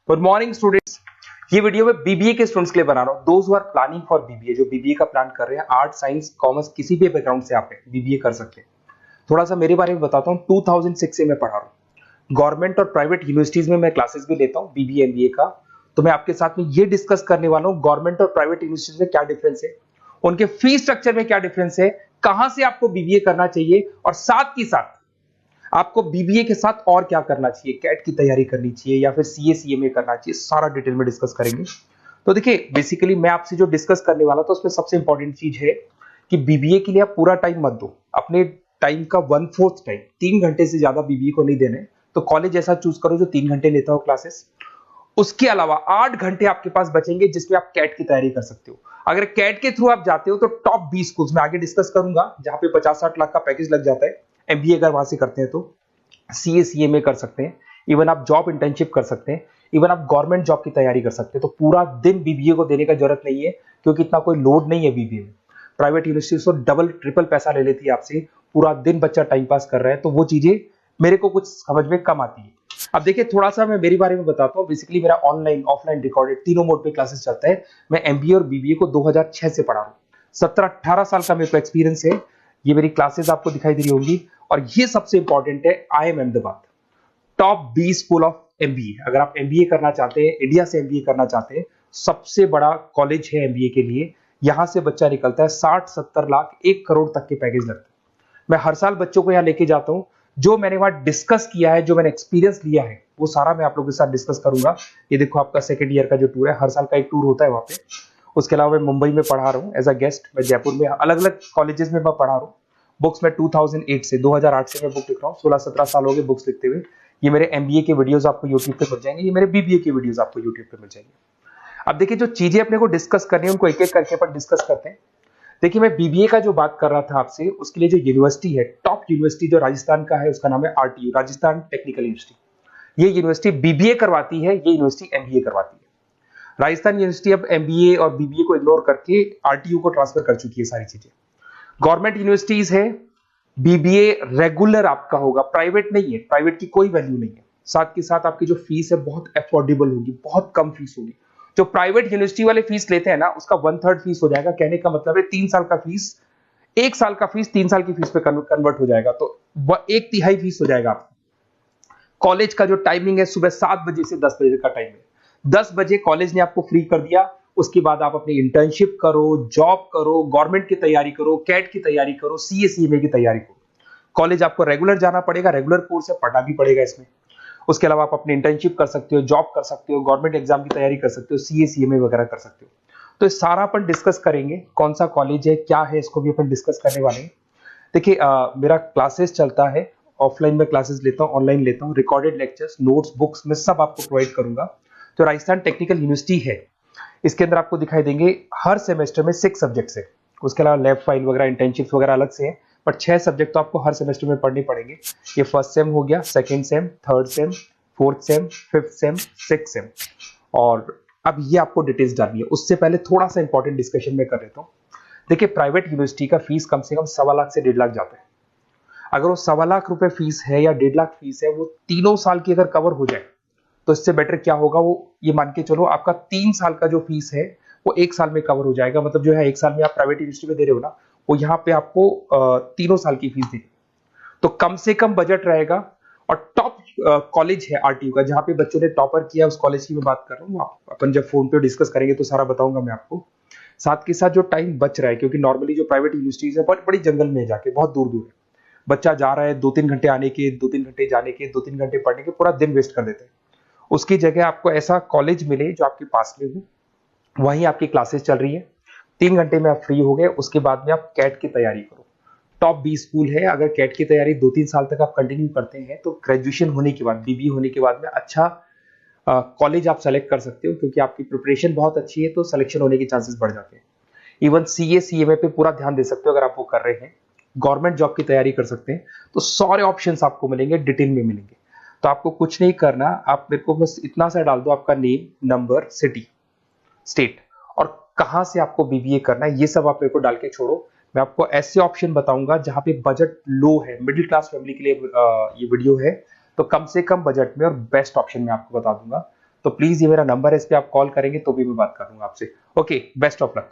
Good morning students. ये video मैं BBA के स्टूडेंट्स के लिए बना रहा हूँ। Those who are planning for BBA, जो बीबीए का प्लान कर रहे हैं, आर्ट साइंस कॉमर्स किसी भी बैकग्राउंड से आप बीबीए कर सकते हैं। थोड़ा सा मेरे बारे में बताता हूँ। 2006 से मैं पढ़ा रहा हूँ। गवर्नमेंट और प्राइवेट यूनिवर्सिटीज में मैं क्लासेस भी लेता हूँ बीबीए एमबीए का। तो मैं आपके साथ में ये डिस्कस करने वाला हूँ गवर्नमेंट और प्राइवेट यूनिवर्सिटीज में क्या डिफरेंस है, उनके फीस स्ट्रक्चर में क्या डिफरेंस है, कहां से आपको बीबीए करना चाहिए और साथ ही साथ आपको बीबीए के साथ और क्या करना चाहिए, कैट की तैयारी करनी चाहिए या फिर सीए सीएमए करना चाहिए, सारा डिटेल में डिस्कस करेंगे। तो देखिए बेसिकली मैं आपसे जो डिस्कस करने वाला था उसमें सबसे इंपॉर्टेंट चीज है कि बीबीए के लिए आप पूरा टाइम मत दो, अपने टाइम का 1/4 टाइम, 3 घंटे से ज्यादा बीबीए को नहीं देने। तो कॉलेज ऐसा चूज करो जो 3 घंटे लेता हो क्लासेस। उसके अलावा 8 घंटे आपके पास बचेंगे जिसमें आप कैट की तैयारी कर सकते हो। अगर कैट के थ्रू आप जाते हो तो टॉप 20 स्कूल्स में आगे डिस्कस करूंगा जहां पे 50-60 लाख का पैकेज लग जाता है। एमबीए अगर वहां से करते हैं तो सीए सीएमए कर सकते हैं, इवन आप जॉब इंटर्नशिप कर सकते हैं, इवन आप गवर्नमेंट जॉब की तैयारी कर सकते हैं। तो पूरा दिन बीबीए को देने का जरूरत नहीं है क्योंकि इतना कोई लोड नहीं है बीबीए में। प्राइवेट यूनिवर्सिटी तो डबल ट्रिपल पैसा ले लेती है आपसे, पूरा दिन बच्चा टाइम पास कर रहा है, तो वो चीजें मेरे को कुछ समझ में कम आती है। अब देखिए थोड़ा सा मैं मेरे बारे में बताता हूँ। बेसिकली मेरा ऑनलाइन ऑफलाइन रिकॉर्डेड तीनों मोड पे क्लासेस चलता है। मैं एमबीए और बीबीए को 2006 से पढ़ा रहा हूँ। 17-18 साल का मेरे को एक्सपीरियंस है। ये मेरी क्लासेस आपको दिखाई दे रही होंगी। और ये सबसे इंपॉर्टेंट है, IIM Ahmedabad top 20 school of MBA. अगर आप एमबीए करना चाहते हैं, इंडिया से एमबीए करना चाहते हैं, सबसे बड़ा कॉलेज है एमबीए के लिए। यहां से बच्चा निकलता है 60-70 लाख 1 करोड़ तक के पैकेज लगते हैं। मैं हर साल बच्चों को यहां लेके जाता हूं। जो मैंने वहां डिस्कस किया है, जो मैंने एक्सपीरियंस लिया है, वो सारा मैं आप लोगों के साथ डिस्कस करूंगा। ये देखो आपका सेकंड ईयर का जो टूर है, हर साल का एक टूर होता है वहां पे। उसके अलावा मैं मुंबई में पढ़ा रहा हूँ एज अ गेस्ट। मैं जयपुर में अलग अलग कॉलेजेस में मैं पढ़ा रहा हूँ। बुक्स में 2008 से 2008 से मैं बुक लिख रहा हूँ। 16-17 साल हो गए बुक्स लिखते हुए। ये मेरे एमबीए के वीडियोस आपको यूट्यूब पे मिल जाएंगे, ये मेरे बीबीए के वीडियोस आपको यूट्यूब पे मिल जाएंगे। अब देखिए जो चीजें अपने को डिस्कस करनी है उनको एक एक करके अपन डिस्कस करते हैं। देखिए मैं बीबीए का जो बात कर रहा था आपसे, उसके लिए जो यूनिवर्सिटी है, टॉप यूनिवर्सिटी जो राजस्थान का है, उसका नाम है आरटीयू, राजस्थान टेक्निकल यूनिवर्सिटी। ये यूनिवर्सिटी बीबीए करवाती है, ये यूनिवर्सिटी एमबीए करवाती है। राजस्थान यूनिवर्सिटी अब एमबीए और बीबीए को इग्नोर करके आरटीयू को ट्रांसफर कर चुकी है सारी चीजें। गवर्नमेंट यूनिवर्सिटीज है, बीबीए रेगुलर आपका होगा, प्राइवेट नहीं है, प्राइवेट की कोई वैल्यू नहीं है। साथ के साथ आपकी जो फीस है बहुत अफोर्डेबल होगी, बहुत कम फीस होगी। जो प्राइवेट यूनिवर्सिटी वाले फीस लेते हैं ना, उसका 1/3 फीस हो जाएगा। कहने का मतलब है 3 साल का फीस, 1 साल का फीस 3 साल की फीस पे कन्वर्ट हो जाएगा, तो 1/3 फीस हो जाएगा आपका। कॉलेज का जो टाइमिंग है सुबह 7 बजे से 10 बजे का टाइम है। 10 बजे कॉलेज ने आपको फ्री कर दिया। उसके बाद आप अपनी इंटर्नशिप करो, जॉब करो, गवर्नमेंट की तैयारी करो, कैट की तैयारी करो, सीए सीएमए की तैयारी करो। कॉलेज आपको रेगुलर जाना पड़ेगा, रेगुलर कोर्स है, पढ़ना भी पड़ेगा इसमें। उसके अलावा आप अपनी इंटर्नशिप कर सकते हो, जॉब कर सकते हो, गवर्नमेंट एग्जाम की तैयारी कर सकते हो, सीए सीएमए वगैरह कर सकते हो। तो सारा अपन डिस्कस करेंगे, कौन सा कॉलेज है, क्या है, इसको भी अपन डिस्कस करने वाले हैं। देखिए मेरा क्लासेस चलता है, ऑफलाइन में क्लासेस लेता हूँ, ऑनलाइन लेता हूँ, रिकॉर्डेड लेक्चर्स, नोट्स, बुक्स में सब आपको प्रोवाइड करूंगा। तो राजस्थान टेक्निकल यूनिवर्सिटी है, इसके अंदर आपको दिखाई देंगे हर सेमेस्टर में 6 सब्जेक्ट्स है। उसके अलावा लैब फाइल वगैरह, इंटर्नशिप्स वगैरह अलग से है, पर 6 सब्जेक्ट तो आपको हर सेमेस्टर में पढ़ने पड़ेंगे। ये फर्स्ट सेम हो गया, second same, third same, fourth same, fifth sem, sixth same. और अब ये आपको डिटेल्स डालनी है। उससे पहले थोड़ा सा इंपॉर्टेंट डिस्कशन में कर लेता हूँ। देखिए प्राइवेट यूनिवर्सिटी का फीस कम से कम 1.25 लाख से 1.5 लाख जाता है। अगर वो 1.25 लाख रुपए फीस है या 1.5 लाख फीस है, वो तीनों साल की अगर कवर हो जाए तो इससे बेटर क्या होगा, वो ये मान के चलो आपका 3 साल का जो फीस है वो 1 साल में कवर हो जाएगा। मतलब जो है 1 साल में आप प्राइवेट यूनिवर्सिटी में दे रहे हो ना, वो यहाँ पे आपको तीनों साल की फीस देगी। तो कम से कम बजट रहेगा। और टॉप कॉलेज है आरटीयू का, जहां पे बच्चों ने टॉपर किया, उस कॉलेज की मैं बात कर रहा हूँ। अपन जब फोन पे डिस्कस करेंगे तो सारा बताऊंगा मैं आपको। साथ के साथ जो टाइम बच रहा है, क्योंकि नॉर्मली जो प्राइवेट यूनिवर्सिटीज है बहुत बड़ी जंगल में जाके, बहुत दूर दूर है, बच्चा जा रहा है 2-3 घंटे आने के, 2-3 घंटे जाने के, 2-3 घंटे पढ़ने के, पूरा दिन वेस्ट कर देते हैं। उसकी जगह आपको ऐसा कॉलेज मिले जो आपके पास में हो, वहीं आपकी क्लासेस चल रही है, 3 घंटे में आप फ्री हो गए। उसके बाद में आप कैट की तैयारी करो। टॉप 20 स्कूल है। अगर कैट की तैयारी 2-3 साल तक आप कंटिन्यू करते हैं तो ग्रेजुएशन होने के बाद, बीबीए होने के बाद में अच्छा कॉलेज आप सेलेक्ट कर सकते हो, क्योंकि आपकी प्रिपरेशन बहुत अच्छी है तो सिलेक्शन होने के चांसेस बढ़ जाते हैं। इवन सीए सीएमए पे पूरा ध्यान दे सकते हो अगर आप वो कर रहे हैं। गवर्नमेंट जॉब की तैयारी कर सकते हैं। तो सारे ऑप्शंस आपको मिलेंगे, डिटेल में मिलेंगे। तो आपको कुछ नहीं करना, आप मेरे को बस इतना सा डाल दो, आपका नेम, नंबर, सिटी, स्टेट और कहां से आपको बीबीए करना है, ये सब आप मेरे को डाल के छोड़ो। मैं आपको ऐसे ऑप्शन बताऊंगा जहां पे बजट लो है, मिडिल क्लास फैमिली के लिए ये वीडियो है। तो कम से कम बजट में और बेस्ट ऑप्शन में आपको बता दूंगा। तो प्लीज ये मेरा नंबर है, इस पे आप कॉल करेंगे तो भी मैं बात करूंगा आपसे। Okay, best of luck.